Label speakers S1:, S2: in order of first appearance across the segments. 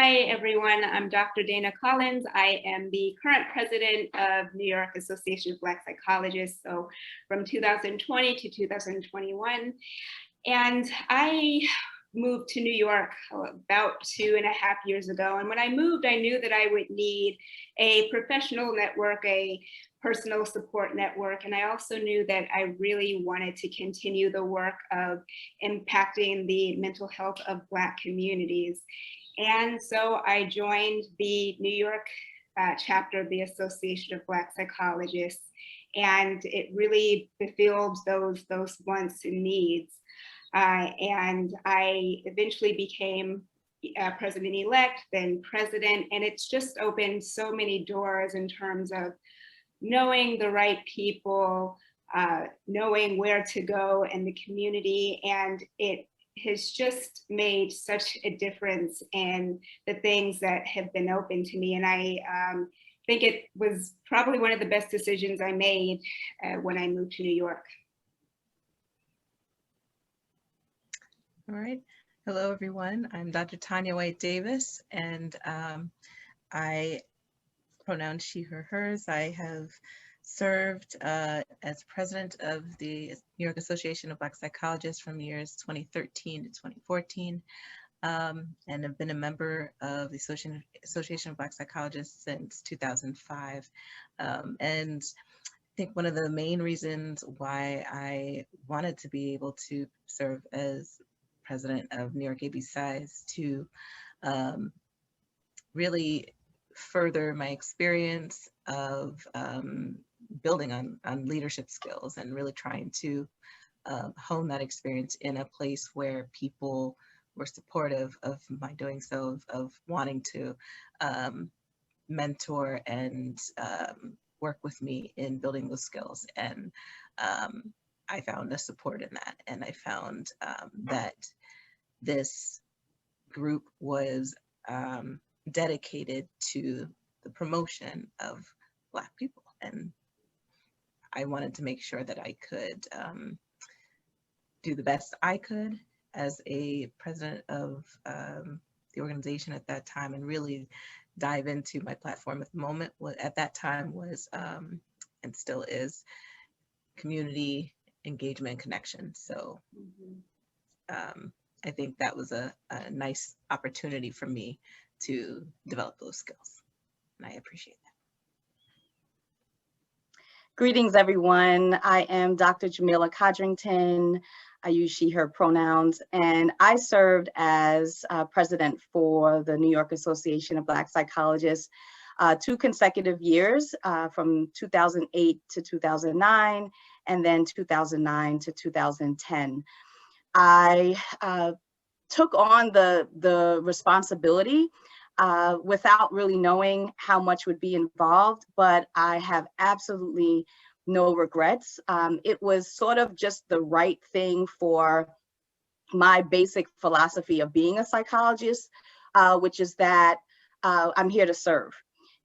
S1: Hi, everyone. I'm Dr. Dana Collins. I am the current president of New York Association of Black Psychologists, so from 2020 to 2021. And I moved to New York about 2.5 years ago. And when I moved, I knew that I would need a professional network, a personal support network. And I also knew that I really wanted to continue the work of impacting the mental health of Black communities. And so I joined the New York chapter of the Association of Black Psychologists, and it really fulfilled those wants and needs. And I eventually became president-elect, then president, and it's just opened so many doors in terms of knowing the right people, knowing where to go in the community, and it has just made such a difference in the things that have been open to me. And I think it was probably one of the best decisions I made when I moved to New York.
S2: All right. Hello, everyone. I'm Dr. Tanya White Davis, and I pronoun she, her, hers. I have served as president of the New York Association of Black Psychologists from years 2013 to 2014, and have been a member of the Association of Black Psychologists since 2005. And I think one of the main reasons why I wanted to be able to serve as president of NYABPsi is to really further my experience of building on leadership skills and really trying to hone that experience in a place where people were supportive of my doing so, of wanting to mentor and work with me in building those skills. And I found a support in that. And I found that this group was dedicated to the promotion of Black people. And I wanted to make sure that I could do the best I could as a president of the organization at that time, and really dive into my platform at the moment. What at that time was, and still is, community engagement connection. So I think that was a nice opportunity for me to develop those skills, and I appreciate that.
S3: Greetings, everyone. I am Dr. Jamila Codrington. I use she, her pronouns, and I served as president for the New York Association of Black Psychologists 2 consecutive years, from 2008 to 2009, and then 2009 to 2010. I took on the responsibility without really knowing how much would be involved, but I have absolutely no regrets. It was sort of just the right thing for my basic philosophy of being a psychologist, which is that I'm here to serve.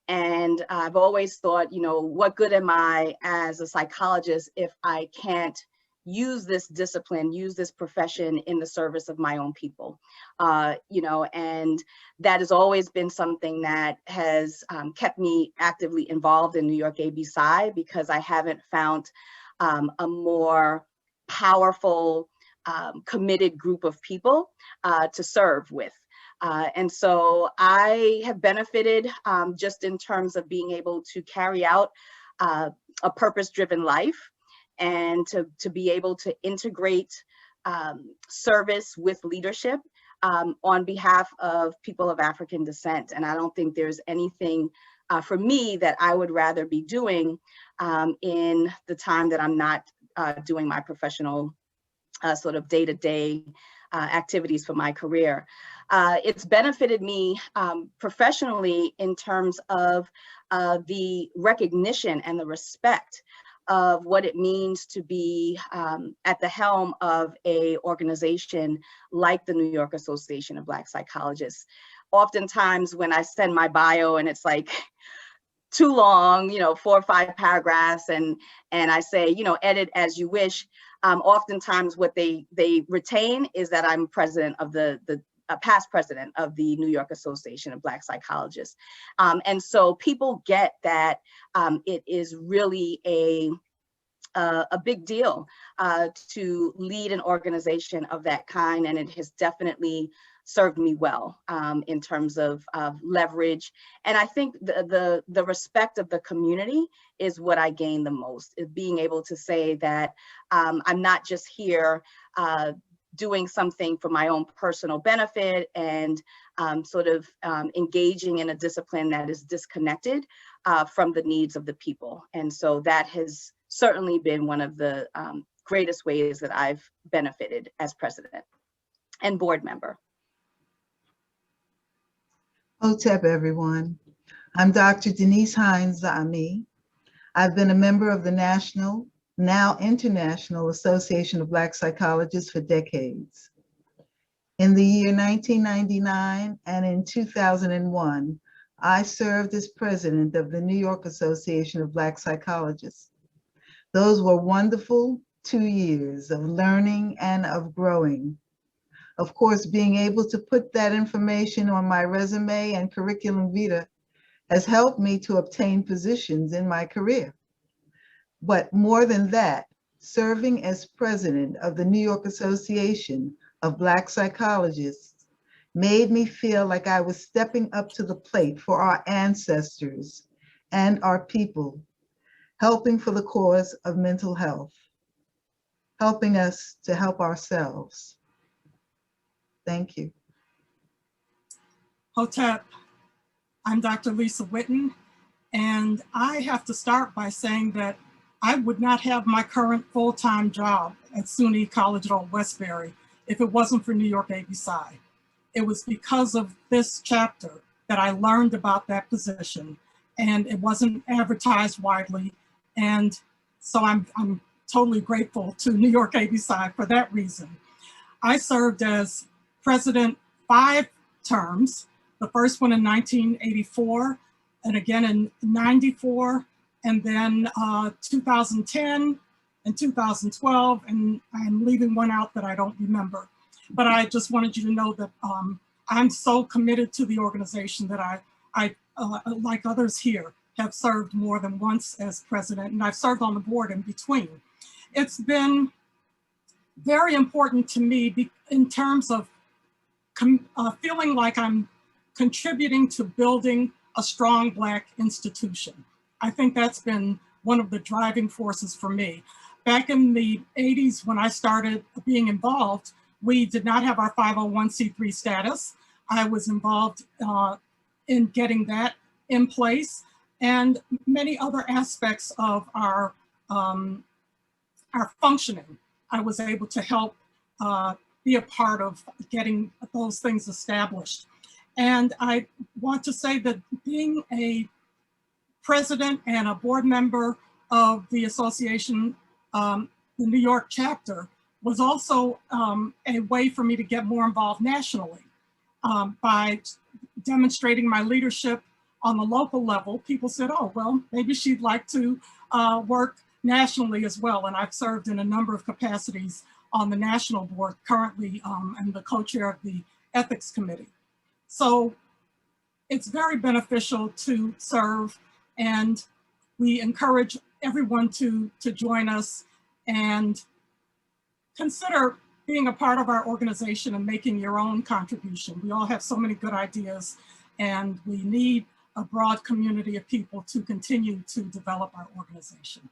S3: And I've always thought, you know, what good am I as a psychologist if I can't use this discipline, use this profession in the service of my own people, you know, and that has always been something that has kept me actively involved in NYABPsi, because I haven't found a more powerful, committed group of people to serve with. And so I have benefited just in terms of being able to carry out a purpose-driven life, and to be able to integrate service with leadership on behalf of people of African descent. And I don't think there's anything for me that I would rather be doing in the time that I'm not doing my professional sort of day-to-day activities for my career. It's benefited me professionally in terms of the recognition and the respect of what it means to be at the helm of a organization like the New York Association of Black Psychologists. Oftentimes when I send my bio and it's like too long, you know, 4 or 5 paragraphs, and I say, you know, edit as you wish, oftentimes what they retain is that I'm president of the past president of the New York Association of Black Psychologists. And so people get that it is really a big deal to lead an organization of that kind, and it has definitely served me well in terms of leverage. And I think the respect of the community is what I gain the most, is being able to say that I'm not just here doing something for my own personal benefit and sort of engaging in a discipline that is disconnected from the needs of the people. And so that has certainly been one of the greatest ways that I've benefited as president and board member.
S4: Hotep, everyone. I'm Dr. Denise Hines-Zami. I've been a member of the National, now International Association of Black Psychologists for decades. In the year 1999 and in 2001, I served as president of the New York Association of Black Psychologists. Those were wonderful 2 years of learning and of growing. Of course, being able to put that information on my resume and curriculum vitae has helped me to obtain positions in my career. But more than that, serving as president of the New York Association of Black Psychologists made me feel like I was stepping up to the plate for our ancestors and our people, helping for the cause of mental health, helping us to help ourselves. Thank you.
S5: Hotep, I'm Dr. Lisa Whitten, and I have to start by saying that I would not have my current full-time job at SUNY College at Old Westbury if it wasn't for NYABPsi. It was because of this chapter that I learned about that position, and it wasn't advertised widely. And so I'm totally grateful to NYABPsi for that reason. I served as president 5 terms, the first one in 1984, and again in 94, and then 2010 and 2012, and I'm leaving one out that I don't remember. But I just wanted you to know that I'm so committed to the organization that I like others here, have served more than once as president, and I've served on the board in between. It's been very important to me in terms of feeling like I'm contributing to building a strong Black institution. I think that's been one of the driving forces for me. Back in the 80s, when I started being involved, we did not have our 501c3 status. I was involved in getting that in place, and many other aspects of our functioning. I was able to help be a part of getting those things established. And I want to say that being a president and a board member of the association, the New York chapter, was also a way for me to get more involved nationally. By demonstrating my leadership on the local level, people said, oh, well, maybe she'd like to work nationally as well. And I've served in a number of capacities on the national board. Currently, I'm the co-chair of the ethics committee. So it's very beneficial to serve, and we encourage everyone to join us and consider being a part of our organization and making your own contribution. We all have so many good ideas, and we need a broad community of people to continue to develop our organization.